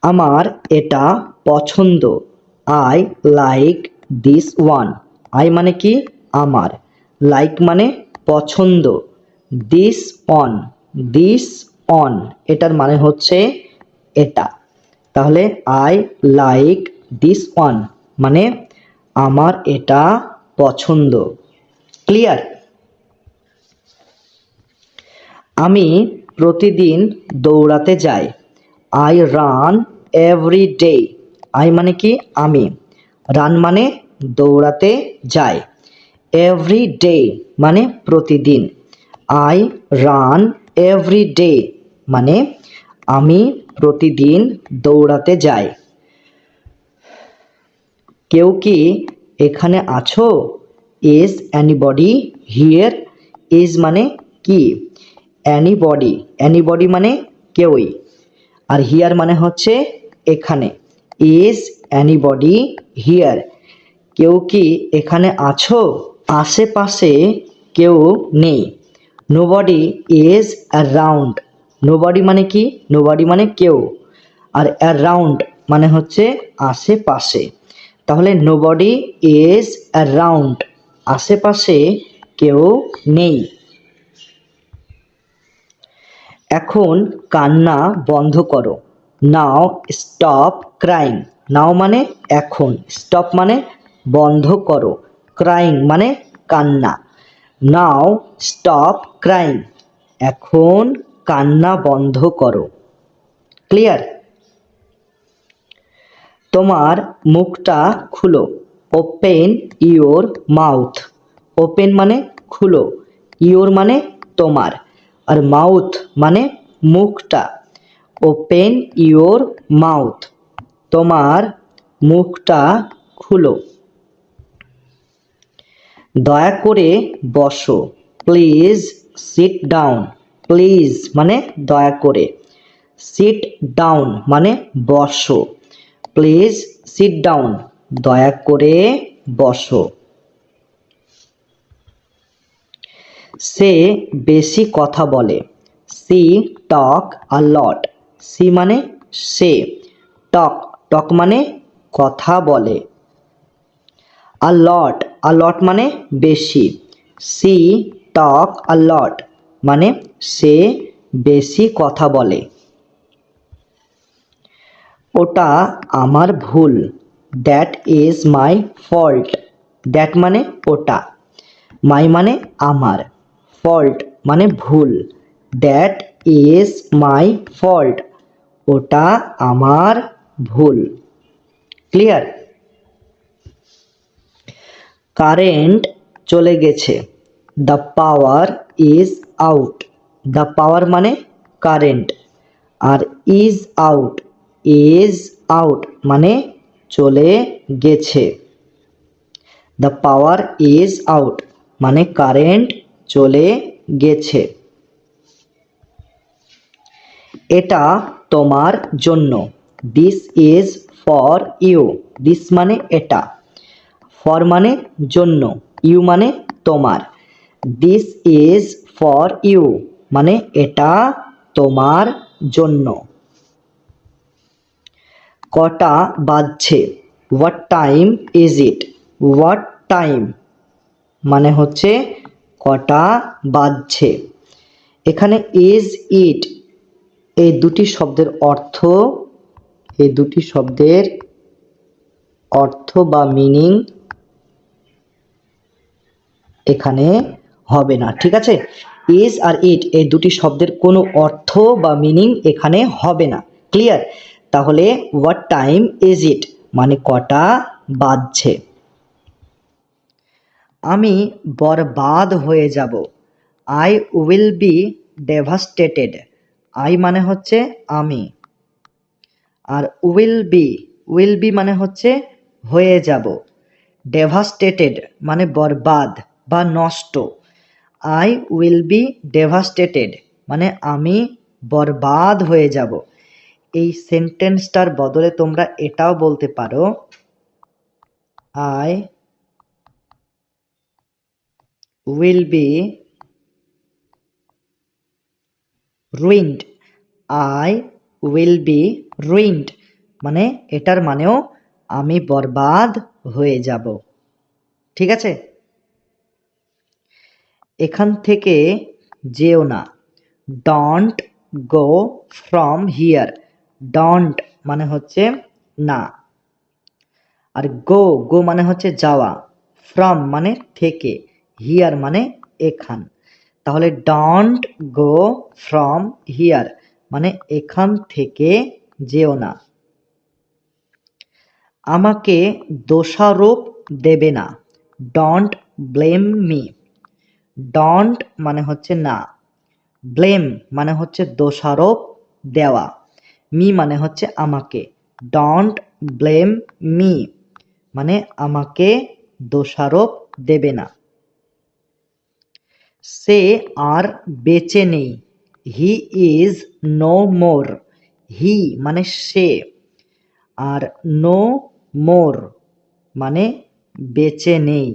আমার এটা পছন্দ। I like this one. I মানে কি আমার, লাইক মানে পছন্দ, দিস অন, দিস অন এটার মানে হচ্ছে এটা। তাহলে আই লাইক দিস ওয়ান মানে আমার এটা পছন্দ। ক্লিয়ার? আমি প্রতিদিন দৌড়াতে যাই। I run every day. I মানে কি আমি, রান মানে দৌড়াতে যাই, এভরি ডে মানে প্রতিদিন। আই রান এভরি ডে মানে আমি প্রতিদিন দৌড়াতে যাই। কেউ কি এখানে আছো? Is anybody here? ইজ মানে কি, এনিবডি, এনিবডি মানে কেউই, আর হিয়ার মানে হচ্ছে এখানে। Is anybody here? কেউ কি এখানে আছো? আশেপাশে কেউ নেই। Nobody is around. নোবডি মানে কি, নোবডি মানে কেউ, আর অ্যারাউন্ড মানে হচ্ছে আশেপাশে। তাহলে নোবডি ইজ অ্যারাউন্ড, আশেপাশে কেউ নেই। এখন কান্না বন্ধ করো। Now stop crying. নাও মানে এখন, স্টপ মানে বন্ধ করো, ক্রাইং মানে কান্না। নাও স্টপ ক্রাইং, এখন কান্না বন্ধ করো। ক্লিয়ার? তোমার মুখটা খুলো। Open your mouth. ওপেন মানে খুলো, ইওর মানে তোমার, আর মাউথ মানে মুখটা। ওপেন ইওর মাউথ, তোমার মুখটা খুলো। দয়া করে বসো। Please sit down. প্লিজ মানে দয়া করে, সিট ডাউন মানে বসো, প্লিজ সিট ডাউন দয়া করে বসো। সে বেশি কথা বলে। সি টক আ লট। সি মানে সে, টক, টক মানে কথা বলে, আ লট মানে বেশি। সি টক আ লট মানে সে বেশি কথা বলে। ওটা আমার ভুল। That is my fault. That মানে ওটা, মাই মানে আমার, ফল্ট মানে ভুল। দ্যাট ইজ মাই ফল্ট, ওটা আমার ভুল। ক্লিয়ার? কারেন্ট চলে গেছে। The power is out. The power মানে কারেন্ট, আর ইজ আউট, ইজ আউট মানে চলে গেছে। দ্য পাওয়ার ইজ আউট মানে কারেন্ট চলে গেছে। এটা তোমার জন্য। This is for you. This মানে এটা, ফর মানে জন্য, ইউ মানে তোমার। দিস ইজ ফর ইউ মানে এটা তোমার জন্য। কটা বাজছে? What time is it? What time মানে হচ্ছে কটা বাজছে। এখানে ইজ ইট এই দুটি শব্দের অর্থ বা মিনিং এখানে হবে না, ঠিক আছে? ইজ আর ইট এই দুটি শব্দের কোনো অর্থ বা মিনিং এখানে হবে না। ক্লিয়ার? তাহলে হোয়াট টাইম ইজ ইট মানে কটা বাজছে। আমি বরবাদ হয়ে যাব। I will be devastated. I মানে হচ্ছে আমি, আর উইল বি মানে হচ্ছে হয়ে যাব। ডেভাস্টেটেড মানে বরবাদ বা নষ্ট। আই উইল বি ডেভাস্টেটেড মানে আমি বরবাদ হয়ে যাব। এই সেন্টেন্সটার বদলে তোমরা এটাও বলতে পারো, I will be ruined. I will be ruined মানে এটার মানেও আমি বরবাদ হয়ে যাব। ঠিক আছে, এখান থেকে যেও না, don't go from here. Don't মানে হচ্ছে না, আর গো গো মানে হচ্ছে যাওয়া, ফ্রম মানে থেকে, হিয়ার মানে এখান। তাহলে ডোন্ট গো ফ্রম হিয়ার মানে এখান থেকে যেও না। আমাকে দোষারোপ দেবে না, ডোন্ট ব্লেম মি। ডোন্ট মানে হচ্ছে না, ব্লেম মানে হচ্ছে দোষারোপ দেওয়া, মি মানে হচ্ছে আমাকে। ডোন্ট ব্লেম মি মানে আমাকে দোষারোপ দেবে না। সে আর বেঁচে নেই, হি ইজ নো মোর। হি মানে সে, আর নো মোর মানে বেঁচে নেই।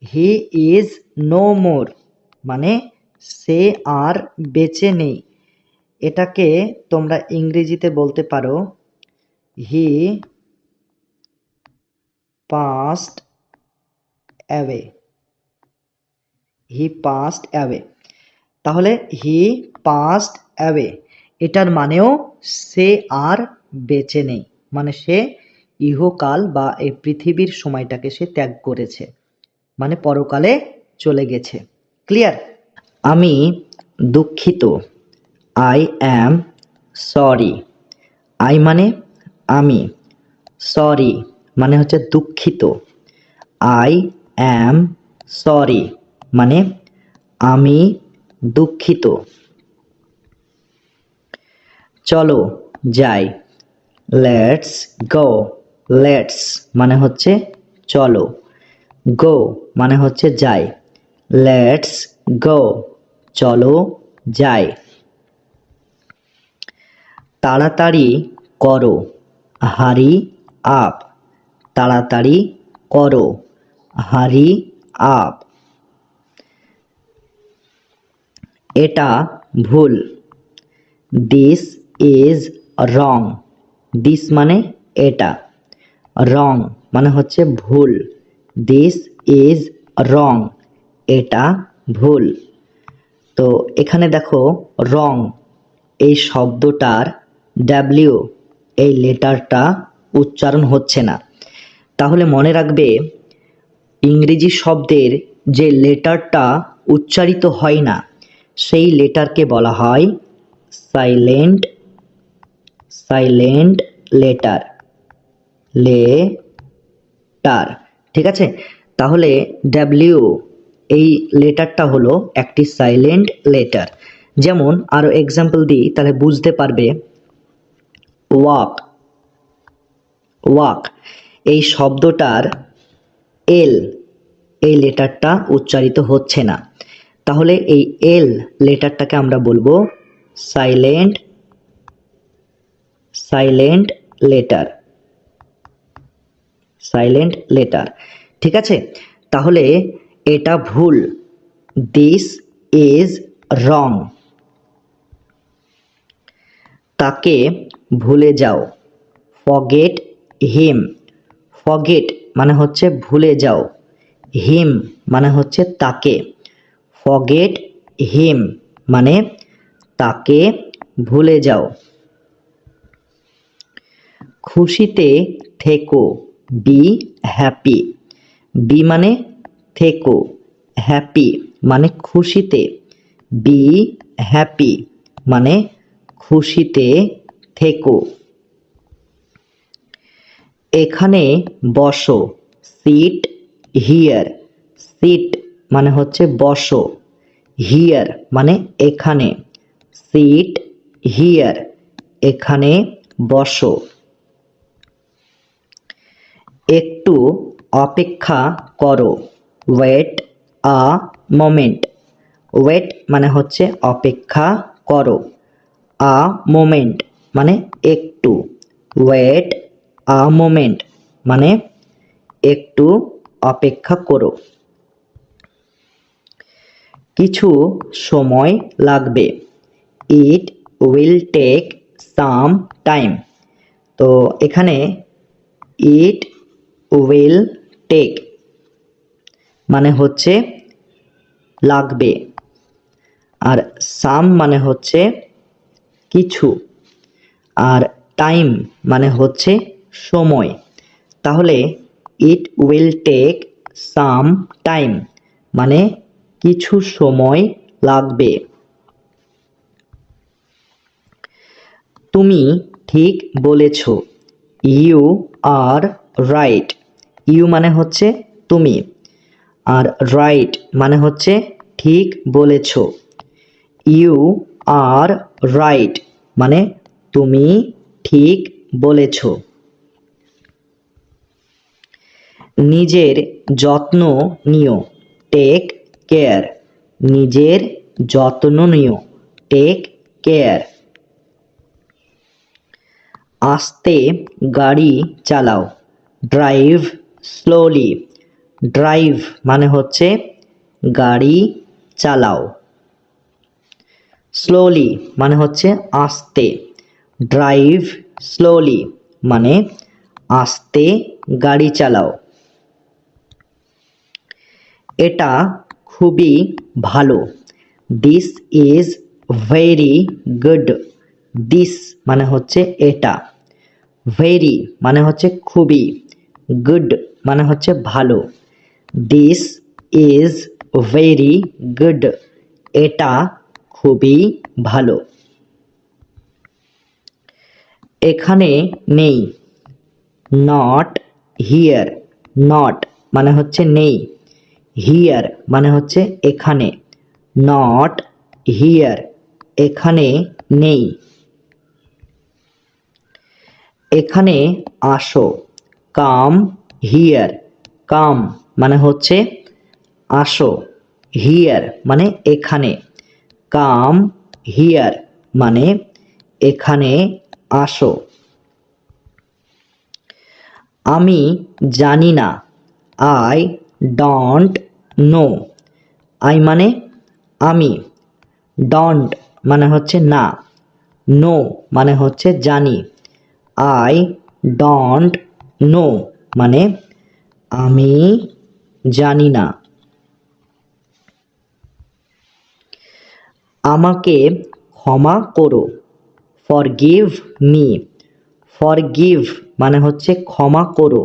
হি ইজ নো মোর মানে সে আর বেঁচে নেই। এটাকে তোমরা ইংরেজিতে বলতে পারো হি পাস্ট অ্যাওয়ে। হি পাস্ট অ্যাওয়ে। তাহলে হি পাস্ট অ্যাওয়ে এটার মানেও সে আর বেঁচে নেই, মানে সে ইহকাল বা এই পৃথিবীর সময়টাকে সে ত্যাগ করেছে, মানে পরকালে চলে গেছে। ক্লিয়ার? আমি দুঃখিত, আই অ্যাম সরি। আই মানে আমি, সরি মানে হচ্ছে দুঃখিত। আই অ্যাম সরি মানে আমি দুঃখিত। চলো যাই, লেটস গো। লেটস মানে হচ্ছে চলো, গো মানে হচ্ছে যাই। লেটস গো চলো যাই। তাড়াতাড়ি করো, হারি আপ। তাড়াতাড়ি করো, হারি আপ। এটা ভুল, দিস ইজ রং। দিস মানে এটা, রং মানে হচ্ছে ভুল। দিস ইজ রং এটা ভুল। তো এখানে দেখো রং এই শব্দটার ডাব্লিউ এই লেটারটা উচ্চারণ হচ্ছে না। তাহলে মনে রাখবে ইংরেজি শব্দের যে লেটারটা উচ্চারিত হয় না সেই লেটারকে বলা হয় সাইলেন্ট সাইলেন্ট লেটার। লেটার ঠিক আছে, তাহলে ডাব্লিউ এই লেটারটা হলো একটি সাইলেন্ট লেটার। যেমন আরো এক্সাম্পল দিই তাহলে বুঝতে পারবে। ওয়াক, ওয়াক এই শব্দটার এল এই লেটারটা উচ্চারিত হচ্ছে না, তাহলে এই এল লেটারটাকে আমরা বলবো silent silent letter. Silent letter ঠিক আছে, তাহলে এটা ভুল, দিস ইজ রং। তাকে ভুলে যাও, ফরগেট হিম। ফরগেট মানে হচ্ছে ভুলে যাও, হিম মানে হচ্ছে তাকে। ফরগেট হিম মানে তাকে ভুলে যাও। খুশিতে থেকো, বি হ্যাপি। বি মানে থেকো, হ্যাপি মানে খুশিতে। বি হ্যাপি মানে খুশিতে থেকো। এখানে বসো, সিট হিয়ার। সিট মানে হচ্ছে বসো, হিয়ার মানে এখানে। সিট হিয়ার এখানে বসো। একটু অপেক্ষা করো, ওয়েট আ মোমেন্ট। ওয়েট মানে হচ্ছে অপেক্ষা করো, আ মোমেন্ট মানে একটু। ওয়েট আ মোমেন্ট মানে একটু অপেক্ষা করো। কিছু সময় লাগবে, it will take some time. তো এখানে ইট উইল টেক মানে হচ্ছে লাগবে, আর সাম মানে হচ্ছে কিছু, আর টাইম মানে হচ্ছে সময়। তাহলে it will take some time মানে কিছু সময় লাগবে। তুমি ঠিক বলেছ, ইউ আর রাইট। ইউ মানে হচ্ছে তুমি, আর রাইট মানে হচ্ছে ঠিক বলেছ। ইউ আর রাইট মানে তুমি ঠিক বলেছ। নিজের যত্ন নিও, টেক কেয়ার। নিজের যত্ন নিও, টেক কেয়ার। আস্তে গাড়ি চালাও, ড্রাইভ স্লোলি। ড্রাইভ মানে হচ্ছে গাড়ি চালাও। স্লোলি মানে হচ্ছে আস্তে। ড্রাইভ স্লোলি মানে আস্তে গাড়ি চালাও। এটা খুবই ভালো, this is very good. This মানে হচ্ছে এটা, ভেরি মানে হচ্ছে খুবই, গুড মানে হচ্ছে ভালো। দিস ইজ ভেরি গুড, এটা খুবই ভালো। এখানে নেই, নট হিয়ার। নট মানে হচ্ছে নেই, হিয়ার মানে হচ্ছে এখানে। নট হিয়ার এখানে নেই। এখানে আসো, কাম হিয়ার। কাম মানে হচ্ছে আসো, হিয়ার মানে এখানে। কাম হিয়ার মানে এখানে আসো। আমি জানি না, আই ডোন্ট নো। আই মানে আমি, ডন্ট মানে হচ্ছে না, নো মানে হচ্ছে জানি। আই ডোন্ট নো মানে আমি জানি না। আমাকে ক্ষমা করো, ফরগিভ মি। ফরগিভ মানে হচ্ছে ক্ষমা করো,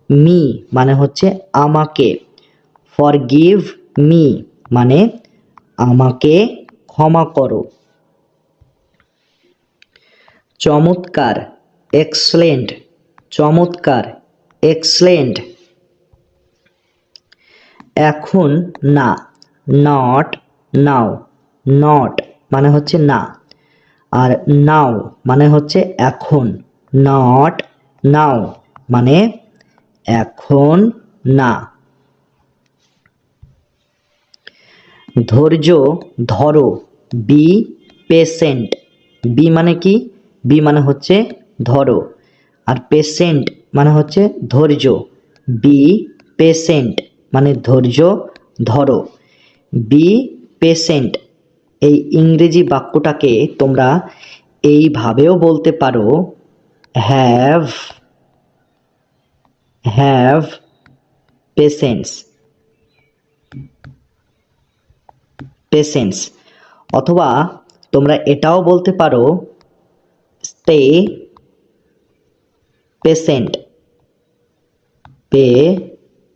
মি মানে হচ্ছে আমাকে। ফরগিভ মি মানে আমাকে ক্ষমা করো। চমৎকার, এক্সেলেন্ট। চমৎকার, এক্সেলেন্ট। এখন না, নট নাও। নট মানে হচ্ছে না, আর নাও মানে হচ্ছে এখন। নট নাও মানে এখন না। ধৈর্য ধরো, বি পেশেন্ট। বি মানে কি? বি মানে হচ্ছে ধরো, আর পেশেন্ট মানে হচ্ছে ধৈর্য। বি পেশেন্ট মানে ধৈর্য ধরো। বি পেশেন্ট এই ইংরেজি বাক্যটাকে তোমরা এইভাবেও বলতে পারো, হ্যাভ হ্যাভ পেশেন্স। পেশেন্স, অথবা তোমরা এটাও বলতে পারো, স্টে পেশেন্ট। পেশেন্ট।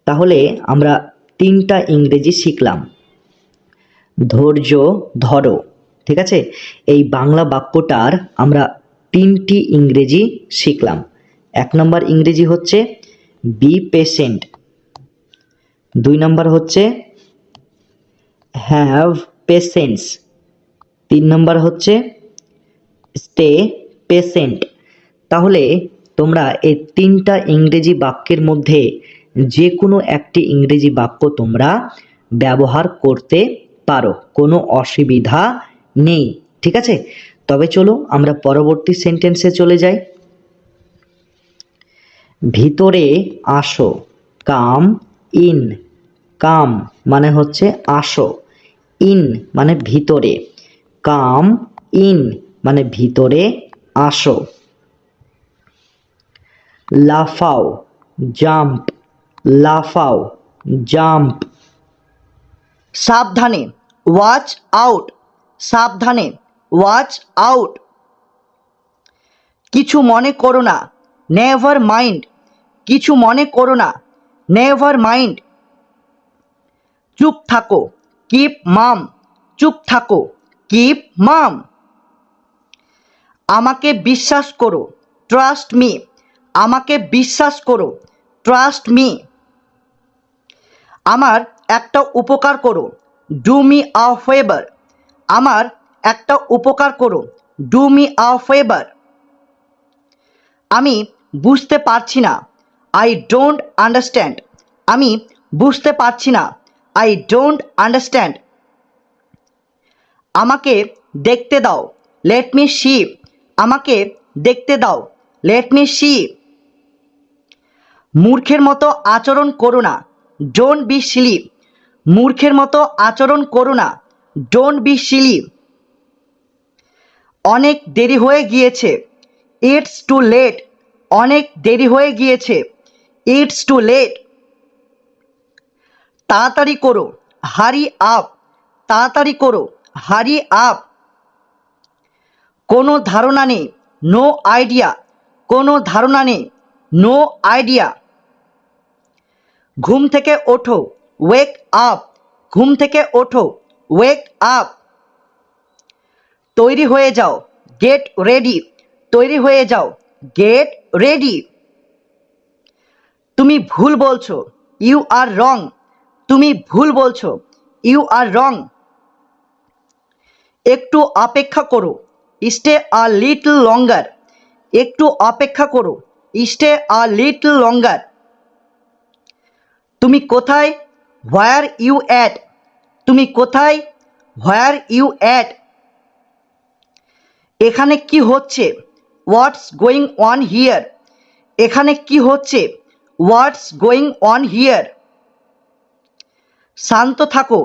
তাহলে আমরা তিনটা ইংরেজি শিখলাম। ধৈর্য ধরো, ঠিক আছে? এই বাংলা বাক্যটার আমরা তিনটি ইংরেজি শিখলাম। এক নম্বর ইংরেজি হচ্ছে বি পেশেন্ট, দুই নম্বর হচ্ছে হ্যাভ পেশেন্স, তিন নম্বর হচ্ছে স্টে পেশেন্ট। তাহলে তোমরা এই তিনটা ইংরেজি বাক্যের মধ্যে যে কোনো একটি ইংরেজি বাক্য তোমরা ব্যবহার করতে পারো, কোনো অসুবিধা নেই, ঠিক আছে? তবে চলো আমরা পরবর্তী সেন্টেন্সে চলে যাই। ভিতরে আসো, কাম ইন। কাম মানে হচ্ছে আসো, ইন মানে ভিতরে। কাম ইন মানে ভিতরে আসো। লাফাও, জাম্প, লাফাও, জাম্প। সাবধানে, ওয়াচ আউট, সাবধানে, ওয়াচ আউট। কিছু মনে করো না, নেভার মাইন্ড, কিছু মনে করো না, নেভার মাইন্ড। চুপ থাকো, কিপ মাম, চুপ থাকো, কিপ মাম। আমাকে বিশ্বাস করো, ট্রাস্ট মি, আমাকে বিশ্বাস করো, ট্রাস্ট মি। আমার একটা উপকার করো, ডু মি আ ফেভার, আমার একটা উপকার করো, ডু মি আ ফেভার। আমি বুঝতে পারছি না, আই ডোন্ট আন্ডারস্ট্যান্ড, আমি বুঝতে পারছি না, আই ডোন্ট আন্ডারস্ট্যান্ড। আমাকে দেখতে দাও, লেট মি সি, আমাকে দেখতে দাও, লেট মি সি। মূর্খের মতো আচরণ করো না, ডোন্ট বি সিলি, মূর্খের মতো আচরণ করো না, ডোন্ট বি সিলি। অনেক দেরি হয়ে গিয়েছে, ইটস টু লেট, অনেক দেরি হয়ে গিয়েছে, ইটস টু লেট। তাড়াতাড়ি করো, হারি আপ, তাড়াতাড়ি করো, হারি আপ। কোনো ধারণা নেই, নো আইডিয়া, কোনো ধারণা নেই, নো আইডিয়া। ঘুম থেকে ওঠো, ওয়েক আপ, ঘুম থেকে ওঠো, ওয়েক আপ। তৈরি হয়ে যাও, গেট রেডি, তৈরি হয়ে যাও, গেট রেডি। তুমি ভুল বলছো, ইউ আর রং, তুমি ভুল বলছো, ইউ আর রং। একটু অপেক্ষা করো, স্টে আ লিটল লঙ্গার, একটু অপেক্ষা করো, স্টে আ লিটল লঙ্গার। তুমি কোথায়, হোয়ার ইউ অ্যাট, তুমি কোথায়, হোয়ার ইউ অ্যাট। এখানে কি হচ্ছে, হোয়াটস গোয়িং অন হিয়ার, এখানে কি হচ্ছে, হোয়াটস গোয়িং অন হিয়ার। শান্ত থাকো,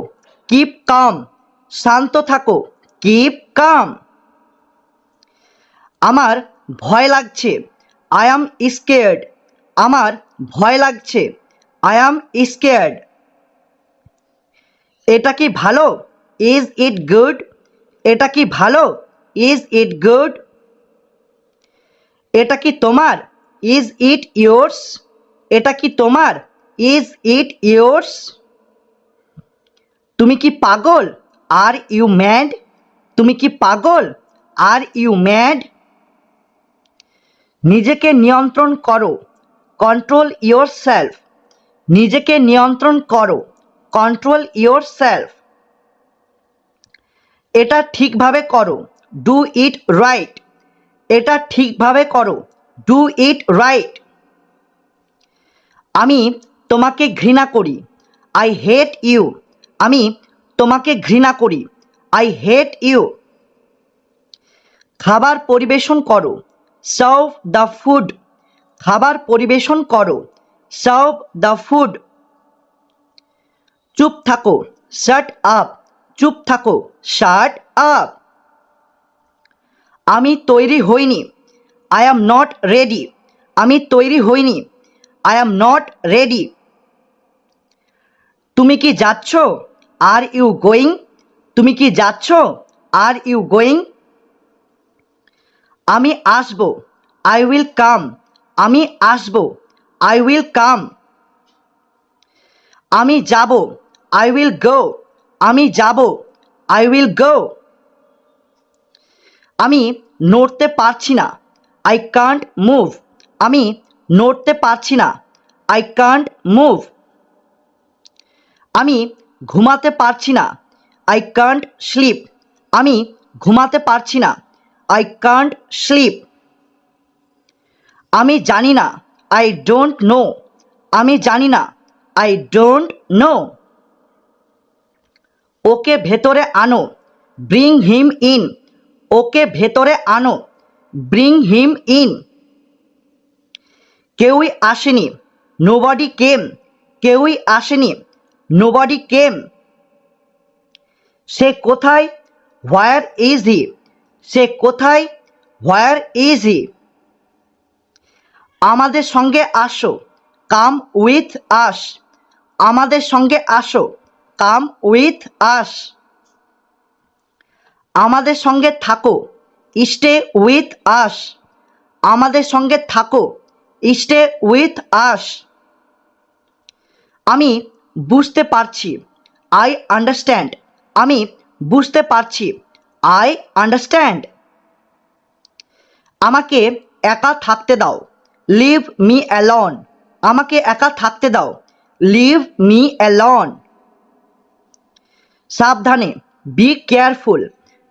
কিপ কাম, শান্ত থাকো, কিপ কাম। আমার ভয় লাগছে, আই অ্যাম স্কেয়ার্ড, আমার ভয় লাগছে, আই অ্যাম স্কেয়ার্ড। এটা কি ভালো, ইজ ইট গুড, এটা কি ভালো, ইজ ইট গুড। এটা কি তোমার, ইজ ইট ইয়োর্স, এটা কি তোমার, ইজ ইট ইয়োর্স। তুমি কি পাগল, আর ইউ ম্যাড, তুমি কি পাগল, আর ইউ ম্যাড। নিজেকে নিয়ন্ত্রণ করো, কন্ট্রোল ইয়োর সেলফ, নিজেকে নিয়ন্ত্রণ করো, কন্ট্রোল ইয়োর সেলফ। এটা ঠিকভাবে করো, ডু ইট রাইট, এটা ঠিকভাবে করো, ডু ইট রাইট। আমি তোমাকে ঘৃণা করি, আই হেট ইউ, আমি তোমাকে ঘৃণা করি, আই হেট ইউ। খাবার পরিবেশন করো, সার্ভ দ্য ফুড, খাবার পরিবেশন করো, সার্ভ দ্য ফুড। চুপ থাকো, শাট আপ, চুপ থাকো, শাট আপ। আমি তৈরি হইনি, আই অ্যাম নট রেডি, আমি তৈরি হইনি, আই অ্যাম নট রেডি। তুমি কি যাচ্ছ, আর ইউ গোয়িং, তুমি কি যাচ্ছ, আর ইউ গোয়িং। আমি আসব, আই উইল কাম, আমি আসব, আই উইল কাম। আমি যাব, আই উইল গো, আমি যাব, আই উইল গো। আমি নড়তে পারছি না, আই কান্ট মুভ, আমি নড়তে পারছি না, আই কান্ট মুভ। আমি ঘুমাতে পারছি না, আই কান্ট স্লিপ, আমি ঘুমাতে পারছি না, আই কান্ট স্লিপ। আমি জানি না, আই ডোন্ট নো, আমি জানি না, আই ডোন্ট নো। ওকে ভেতরে আনো, ব্রিং হিম ইন, ওকে ভেতরে আনো, ব্রিং হিম ইন। কেউই আসেনি, নোবডি কেম, কেউই আসেনি, নোবডি কেম। সে কোথায়, হোয়ার ইজ হি, সে কোথায়, হোয়ার ইজ হি? আমাদের সঙ্গে আসো, কাম উইথ আস। আমাদের সঙ্গে আসো, কাম উইথ আস। আমাদের সঙ্গে থাকো, স্টে উইথ আস। আমাদের সঙ্গে থাকো, স্টে উইথ আস। আমি বুঝতে পারছি, আই আন্ডারস্ট্যান্ড। আমি বুঝতে পারছি, আই আন্ডারস্ট্যান্ড। আমাকে একা থাকতে দাও, লিভ মি অ্যালন। আমাকে একা থাকতে দাও, লিভ মি অ্যালন। সাবধানে, বি কেয়ারফুল।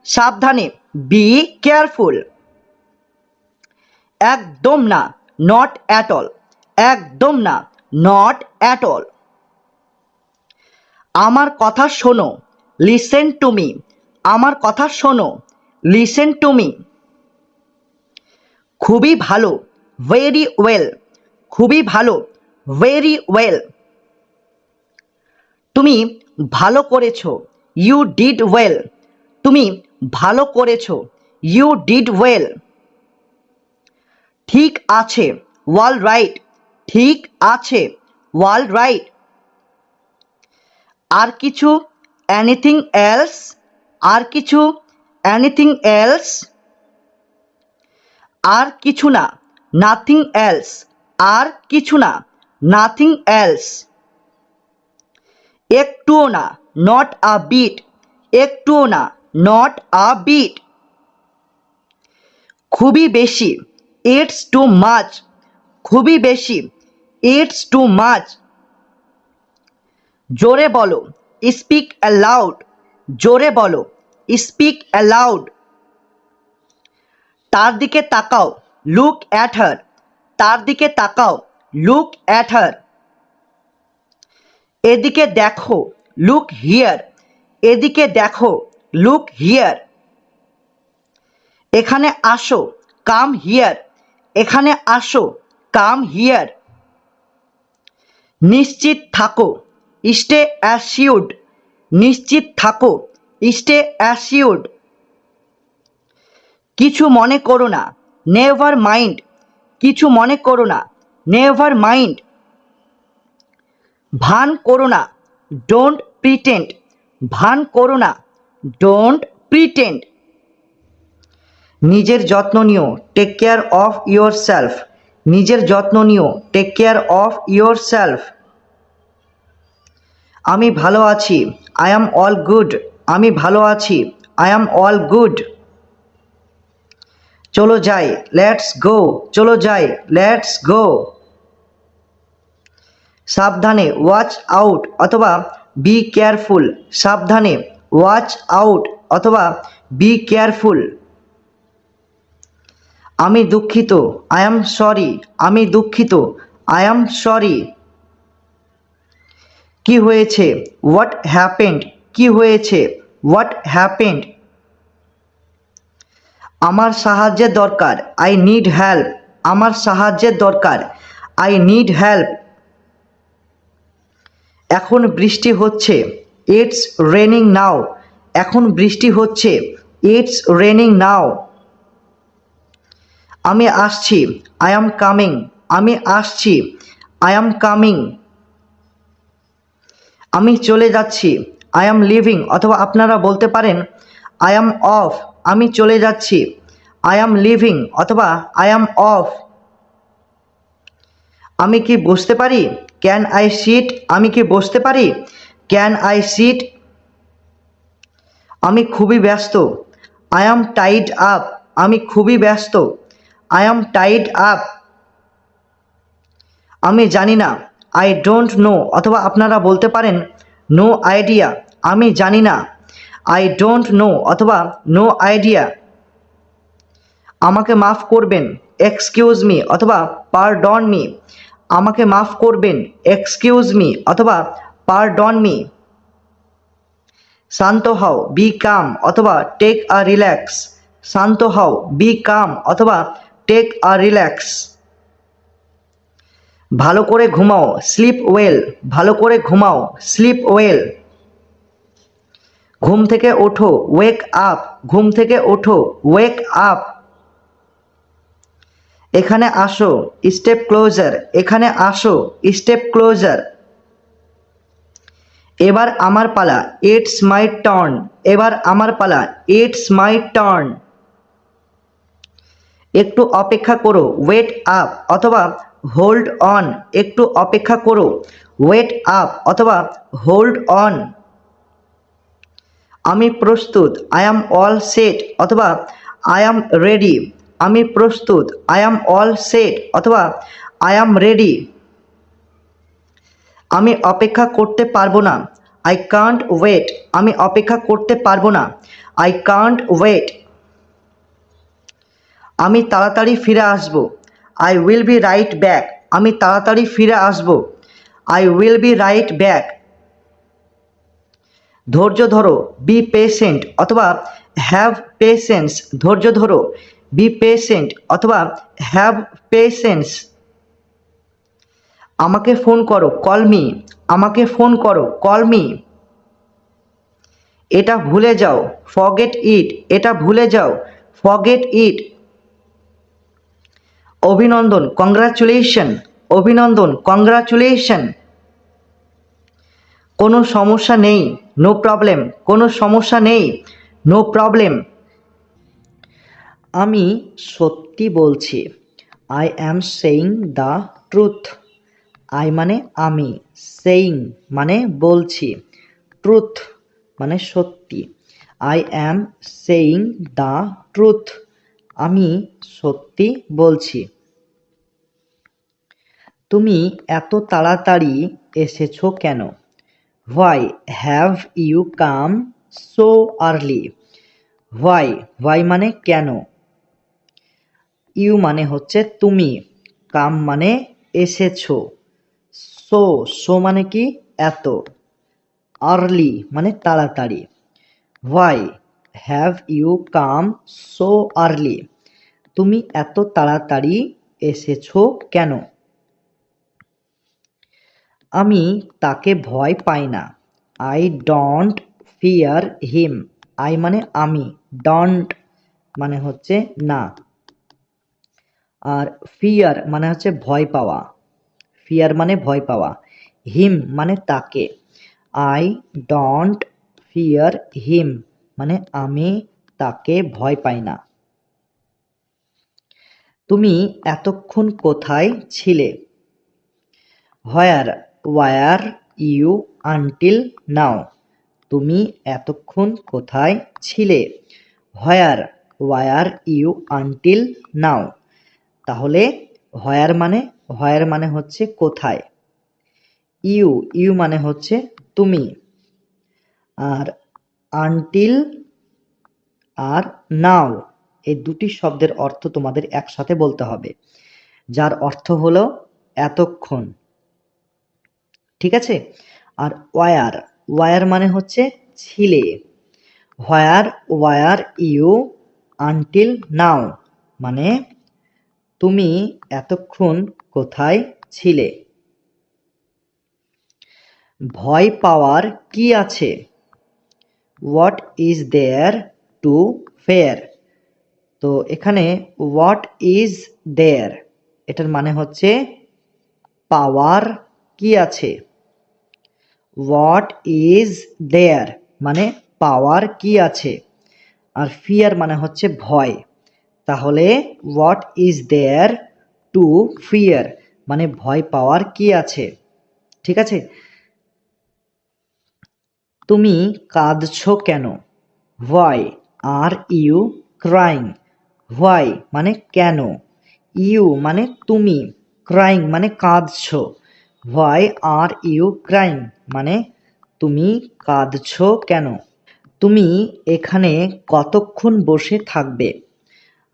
সাবধানে, বি কেয়ারফুল। একদম না, নট অ্যাট অল। একদম না, নট অ্যাট অল। আমার কথা শোনো, লিসেন টু মি। আমার কথা শোনো, লিসেন টু মি। খুবই ভালো, ভেরি ওয়েল। খুবই ভালো, ভেরি ওয়েল। তুমি ভালো করেছো, ইউ ডিড ওয়েল। তুমি ভালো করেছো, ইউ ডিড ওয়েল। ঠিক আছে, ওয়াল রাইট। ঠিক আছে, ওয়াল রাইট। আর কিছু, এনিথিং এলস। আর কিছু, এনিথিং এলস। আর কিছু না, নাথিং এলস। আর কিছু না, নাথিং এলস। একটুও না, নট আ বিট। একটুও না, নট আ বিট। খুবই বেশি, ইটস টু মাচ। খুবই বেশি, ইটস টু মাচ। জোরে বলো, স্পিক অ্যালাউড। জোরে বলো, স্পিক অ্যালাউড। তার দিকে তাকাও, লুক অ্যাট হার। তার দিকে তাকাও, লুক অ্যাট হার। এদিকে দেখো, লুক হিয়ার। এদিকে দেখো, লুক হিয়ার। এখানে আসো, কাম হিয়ার। এখানে আসো, কাম হিয়ার। নিশ্চিত থাকো, স্টে অ্যাসিউড। নিশ্চিত থাকো, স্টে অ্যাসিউড। কিছু মনে করো না, নেভার মাইন্ড। কিছু মনে করো না, নেভার মাইন্ড। ভান করো না, ডোন্ট প্রিটেন্ড। ভান করো না, ডোন্ট প্রিটেন্ড। নিজের যত্ন নিও, take care of yourself. নিজের যত্ন নিও, take care of yourself. আমি ভালো আছি, আই অ্যাম অল গুড। আমি ভালো আছি, আই অ্যাম অল গুড। চলো যাই, লেটস গো। চলো যাই, লেটস গো। সাবধানে, ওয়াচ আউট অথবা বি কেয়ারফুল। সাবধানে, ওয়াচ আউট অথবা বি কেয়ারফুল। আমি দুঃখিত, আই অ্যাম সরি। আমি দুঃখিত, আই অ্যাম সরি। কি হয়েছে, হোয়াট হ্যাপেন্ড। কি হয়েছে, হোয়াট হ্যাপেন্ড। আমার সাহায্যের দরকার, আই নিড হেল্প। আমার সাহায্যের দরকার, আই নিড হেল্প। এখন বৃষ্টি হচ্ছে, ইটস রেনিং নাও। এখন বৃষ্টি হচ্ছে, ইটস রেনিং নাও। আমি আসছি, আই অ্যাম কামিং। আমি আসছি, আই অ্যাম কামিং। আমি চলে যাচ্ছি, আই অ্যাম লিভিং অথবা আপনারা বলতে পারেন আই অ্যাম অফ। আমি চলে যাচ্ছি, আই অ্যাম লিভিং অথবা আই অ্যাম অফ। আমি কি বসতে পারি, ক্যান আই সিট। আমি কি বসতে পারি, ক্যান আই সিট। আমি খুবই ব্যস্ত, আই অ্যাম টাইড আপ। আমি খুবই ব্যস্ত, আই অ্যাম টাইড আপ। আমি জানি না, আই ডোন্ট নো অথবা আপনারা বলতে পারেন নো আইডিয়া। আমি জানি না, আই ডোন্ট নো অথবা নো আইডিয়া। আমাকে মাফ করবেন, এক্সকিউজ মি অথবা পারডন মি। আমাকে মাফ করবেন, এক্সকিউজ মি অথবা পারডন মি। শান্ত হও, বি কাম অথবা টেক আ রিল্যাক্স। শান্ত হও, বি কাম অথবা টেক আ রিল্যাক্স। ভালো করে ঘুমাও, স্লিপ ওয়েল। ভালো করে ঘুমাও, স্লিপ ওয়েল। ঘুম থেকে ওঠো, ওয়েক আপ। ঘুম থেকে ওঠো, ওয়েক আপ। এখানে আসো, স্টেপ ক্লোজার, এখানে আসো, স্টেপ ক্লোজার। এবার আমার পালা, ইটস মাই টার্ন, এবার আমার পালা, ইটস মাই টার্ন। একটু অপেক্ষা করো, ওয়েট আপ অথবা হোল্ড অন, একটু অপেক্ষা করো, ওয়েট আপ অথবা হোল্ড অন। আমি প্রস্তুত, আই অ্যাম অল সেট অথবা আই অ্যাম রেডি, আমি প্রস্তুত, আই অ্যাম অল সেট অথবা আই অ্যাম রেডি। আমি অপেক্ষা করতে পারবো না, আই কান্ট ওয়েট, আমি অপেক্ষা করতে পারবো না, আই কান্ট ওয়েট। আমি তাড়াতাড়ি ফিরে আসব, I will be right back, আমি তাড়াতাড়ি ফিরে আসব, I will be right back. ধৈর্য ধরো, বি পেশেন্ট অথবা হ্যাভ পেশেন্স, ধৈর্য ধরো, বি পেশেন্ট অথবা হ্যাভ পেশেন্স। আমাকে ফোন করো, কল মি, আমাকে ফোন করো, কল মি। এটা ভুলে যাও, ফরগেট ইট, এটা ভুলে যাও, ফরগেট ইট। অভিনন্দন, কংগ্রাচুলেশন, অভিনন্দন, কংগ্রাচুলেশন। কোনো সমস্যা নেই, নো প্রবলেম, কোনো সমস্যা নেই, নো প্রবলেম। আমি সত্যি বলছি, I am saying the truth. I মানে আমি, সেইং মানে বলছি, ট্রুথ মানে সত্যি। I am saying the truth, আমি সত্যি বলছি। তুমি এত তাড়াতাড়ি এসেছো কেন? Why have you come so early? Why, why মানে কেন, ইউ মানে হচ্ছে তুমি, কাম মানে এসেছো, সো, সো মানে কি এত, আর্লি মানে তাড়াতাড়ি। Why have you come so early? তুমি এত তাড়াতাড়ি এসেছো কেন? আমি তাকে ভয় পাই না, I don't fear him. I মানে আমি, ডোন্ট মানে হচ্ছে না, আর ফিয়ার মানে হচ্ছে ভয় পাওয়া, ফিয়ার মানে ভয় পাওয়া, হিম মানে তাকে। আই ডোন্ট ফিয়ার হিম মানে আমি তাকে ভয় পাই না। তুমি এতক্ষণ কোথায় ছিলে? Where were you until now? তুমি এতক্ষণ কোথায় ছিলে? Where were you until now? তাহলে হোয়ার মানে হচ্ছে কোথায়, ইউ, ইউ মানে হচ্ছে তুমি, আর আনটিল আর নাও এই দুটি শব্দের অর্থ তোমাদের একসাথে বলতে হবে, যার অর্থ হলো এতক্ষণ। ঠিক আছে? আর ওয়ার, ওয়ার মানে হচ্ছে ছিলে, where were you until now মানে তুমি এতক্ষণ কোথায় ছিলে। ভয় পাওয়ার কি আছে? What is there to fear? তো এখানে হোয়াট ইজ দেয়ার এটার মানে হচ্ছে পাওয়ার কি আছে, হোয়াট ইজ দেয়ার মানে পাওয়ার কি আছে, আর ফিয়ার মানে হচ্ছে ভয়। তাহলে what is there to fear মানে ভয় পাওয়ার কি আছে। ঠিক আছে? তুমি কাঁদছো কেন? Why are you crying? Why মানে কেন, ইউ মানে তুমি, ক্রাইং মানে কাঁদছো। হোয়াই আর ইউ ক্রাইং মানে তুমি কাঁদছো কেন? তুমি এখানে কতক্ষণ বসে থাকবে?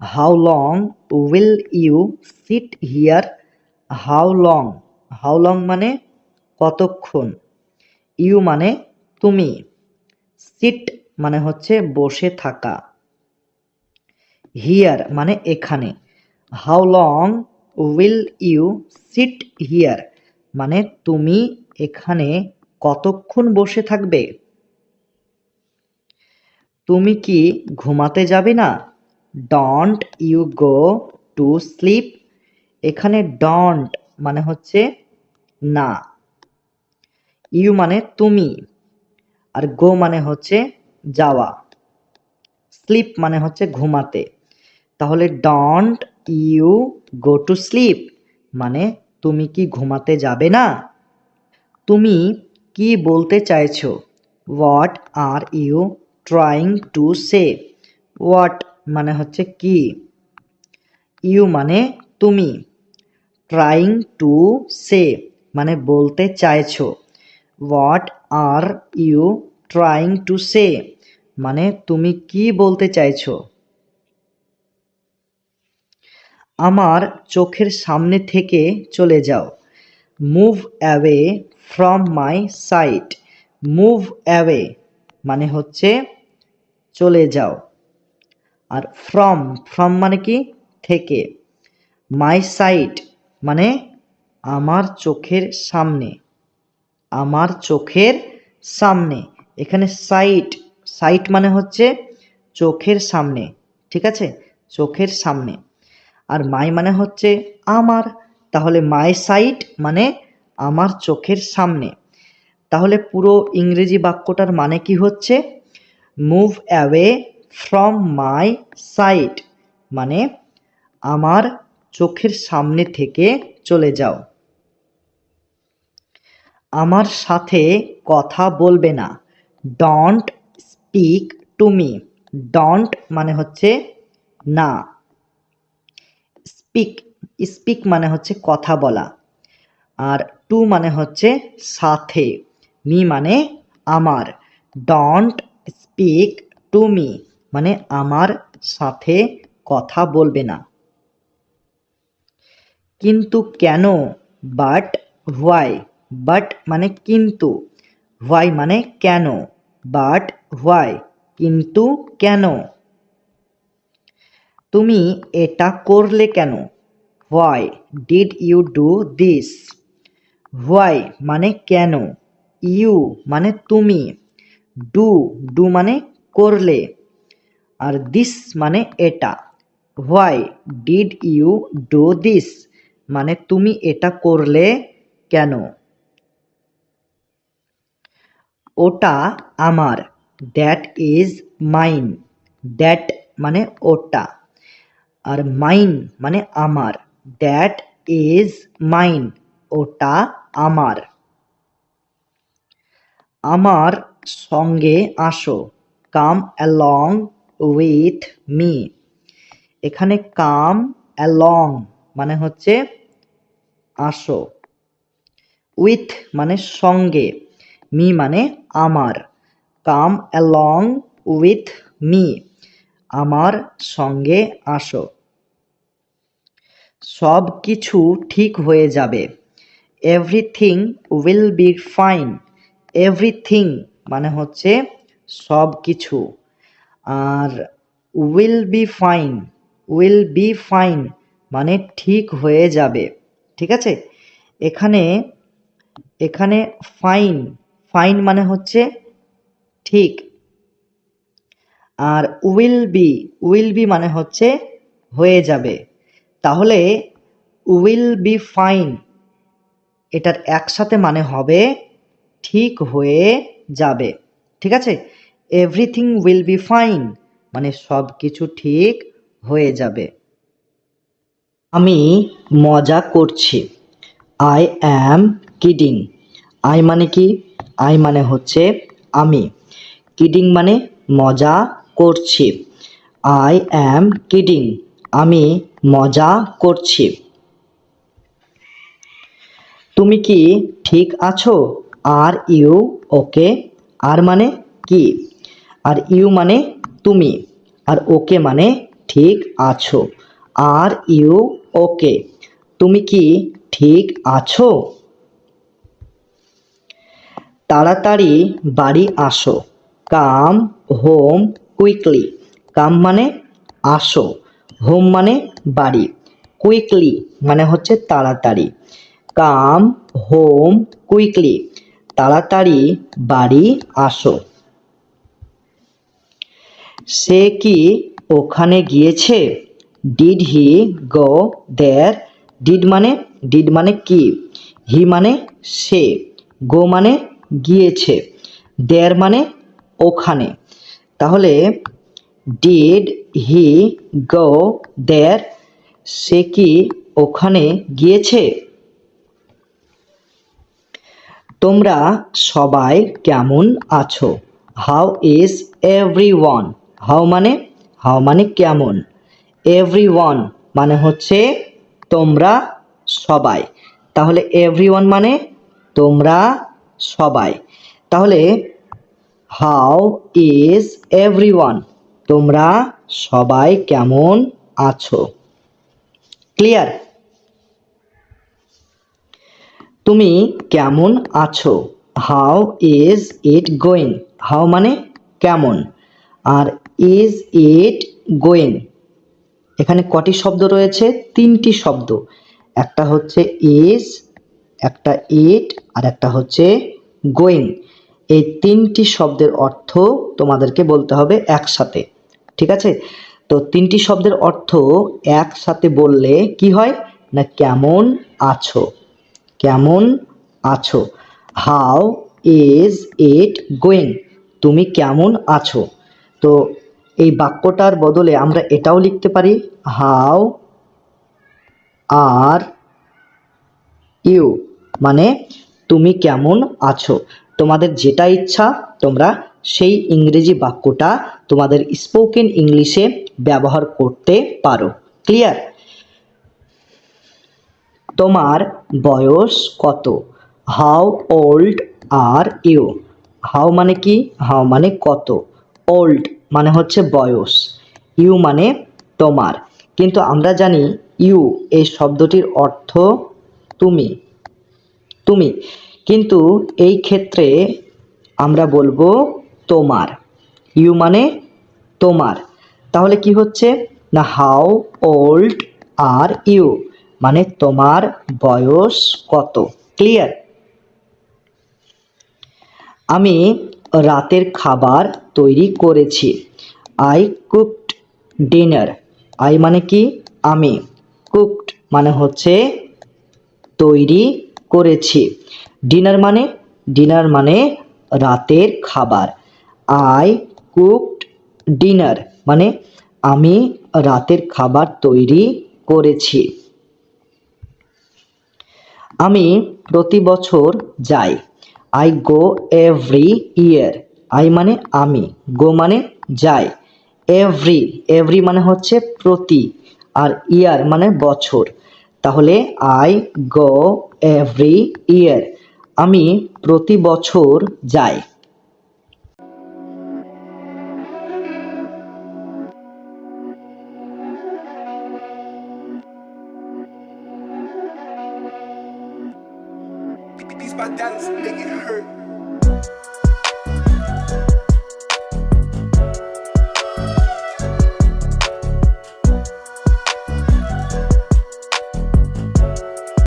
How long will you sit here? How long, how long মানে কতক্ষণ, ইউ মানে তুমি, সিট মানে হচ্ছে বসে থাকা, হিয়ার মানে এখানে। How long will you sit here মানে তুমি এখানে কতক্ষণ বসে থাকবে? তুমি কি ঘুমাতে যাবে না? Don't you go to sleep? এখানে ডন্ট মানে হচ্ছে না, ইউ মানে তুমি, আর গো মানে হচ্ছে যাওয়া, স্লিপ মানে হচ্ছে ঘুমাতে। তাহলে don't you go to sleep মানে তুমি কি ঘুমাতে যাবে না? তুমি কি বলতে চাইছো? What are you trying to say? What মানে হচ্ছে কি, ইউ মানে তুমি, ট্রাইং টু সে মানে বলতে চাইছো। What are you trying to say মানে তুমি কি বলতে চাইছো? আমার চোখের সামনে থেকে চলে যাও। Move away from my sight. Move away মানে হচ্ছে চলে যাও, আর ফ্রম ফ্রম মানে কি থেকে, মাই সাইট মানে আমার চোখের সামনে, আমার চোখের সামনে। এখানে সাইট, সাইট মানে হচ্ছে চোখের সামনে, ঠিক আছে, চোখের সামনে। আর মাই মানে হচ্ছে আমার, তাহলে মাই সাইট মানে আমার চোখের সামনে। তাহলে পুরো ইংরেজি বাক্যটার মানে কি হচ্ছে? Move away from my sight মানে আমার চোখের সামনে থেকে চলে যাও। আমার সাথে কথা বলবে না। Don't speak to me. Don't মানে হচ্ছে না, স্পিক, স্পিক মানে হচ্ছে কথা বলা, আর টু মানে হচ্ছে সাথে, মি মানে আমার। ডোন্ট স্পিক টু মি মানে আমার সাথে কথা বলবে না। কিন্তু কেন? But why. বাট মানে কিন্তু, হোয়াই মানে কেন, বাট হোয়াই কিন্তু কেন? তুমি এটা করলে কেন? Why did you do this. Why মানে কেন, ইউ মানে তুমি, ডু ডু মানে করলে, আর দিস মানে এটা। Why did you do this মানে তুমি এটা করলে কেন? ওটা আমার। That is mine. দ্যাট মানে ওটা, আর মাইন মানে আমার। দ্যাট ইজ মাইন ওটা আমার। আমার সঙ্গে আসো। Come along with me. এখানে কাম অ্যালং মানে হচ্ছে আসো, উইথ মানে সঙ্গে, মি মানে আমার। কাম অ্যালং উইথ মি আমার সঙ্গে আসো। সব কিছু ঠিক হয়ে যাবে। Everything will be fine. Everything মানে হচ্ছে সব কিছু, আর will be fine, will be fine মানে ঠিক হয়ে যাবে, ঠিক আছে। এখানে এখানে ফাইন, ফাইন মানে হচ্ছে ঠিক, আর উইল বি মানে হচ্ছে হয়ে যাবে। তাহলে উইল বি ফাইন এটার একসাথে মানে হবে ঠিক হয়ে যাবে, ঠিক আছে। এভরিথিং উইল বি ফাইন মানে সব কিছু ঠিক হয়ে যাবে। আমি মজা করছি। I am kidding. আই মানে কি? আই মানে হচ্ছে আমি, কিডিং মানে মজা করছি। আই অ্যাম কিডিং আমি মজা করছি। তুমি কি ঠিক আছো? Are you okay. আর মানে কি, আর ইউ মানে তুমি, আর ওকে মানে ঠিক আছো। আর ইউ ওকে তুমি কি ঠিক আছো? তাড়াতাড়ি বাড়ি আসো। Come home quickly. কাম মানে আসো, হোম মানে বাড়ি, কুইকলি মানে হচ্ছে তাড়াতাড়ি। কাম হোম কুইকলি তাড়াতাড়ি বাড়ি আসো। সে কি ওখানে গিয়েছে? Did he go there? Did মানে কি, হি মানে সে, গো মানে গিয়েছে, দেয়ার মানে ওখানে। তাহলে ডিড হি গো দেয়ার, সে কি ওখানে গিয়েছে? তোমরা সবাই কেমন আছো? How is everyone? হাউ মানে কেমন, এভরিওয়ান মানে হচ্ছে তোমরা সবাই। তাহলে এভরিওয়ান মানে তোমরা সবাই। তাহলে হাউ ইজ এভরিওয়ান, তোমরা সবাই কেমন আছো? ক্লিয়ার? তুমি কেমন আছো? How is it going? How মানে কেমন, আর ইজ ইট গোয়িং, এখানে কটি শব্দ রয়েছে? তিনটি শব্দ। একটা হচ্ছে ইজ, একটা ইট, আর একটা হচ্ছে গোয়িং। এই তিনটি শব্দের অর্থ তোমাদেরকে বলতে হবে একসাথে, ঠিক আছে? তো তিনটি শব্দের অর্থ একসাথে বললে কি হয় না, কেমন আছো, কেমন আছো। হাউ ইজ ইট গোয়িং, তুমি কেমন আছো। তো এই বাক্যটার বদলে আমরা এটাও লিখতে পারি, হাউ আর ইউ, মানে তুমি কেমন আছো। তোমাদের যেটা ইচ্ছা তোমরা সেই ইংরেজি বাক্যটা তোমাদের স্পোকেন ইংলিশে ব্যবহার করতে পারো। ক্লিয়ার? তোমার বয়স কত? How old are you? How মানে কি, হাউ মানে কত, ওল্ড মানে হচ্ছে বয়স, ইউ মানে তোমার। কিন্তু আমরা জানি ইউ এই শব্দটির অর্থ তুমি, তুমি, কিন্তু এই ক্ষেত্রে আমরা বলবো তোমার, ইউ মানে তোমার। তাহলে কি হচ্ছে না, হাউ ওল্ড আর ইউ মানে তোমার বয়স কত। ক্লিয়ার? আমি রাতের খাবার তৈরি করেছি। I cooked dinner. আই মানে কি, আমি, কুকড মানে হচ্ছে তৈরি করেছি, ডিনার মানে রাতের খাবার। আই কুকড ডিনার মানে আমি রাতের খাবার তৈরি করেছি। আমি প্রতি বছর যাই। I go every year. I মানে আমি, গো মানে যাই, এভরি মানে হচ্ছে প্রতি, আর ইয়ার মানে বছর। তাহলে আই গো এভরি ইয়ার, আমি প্রতি বছর যাই। Beats by Dallas, make it hurt.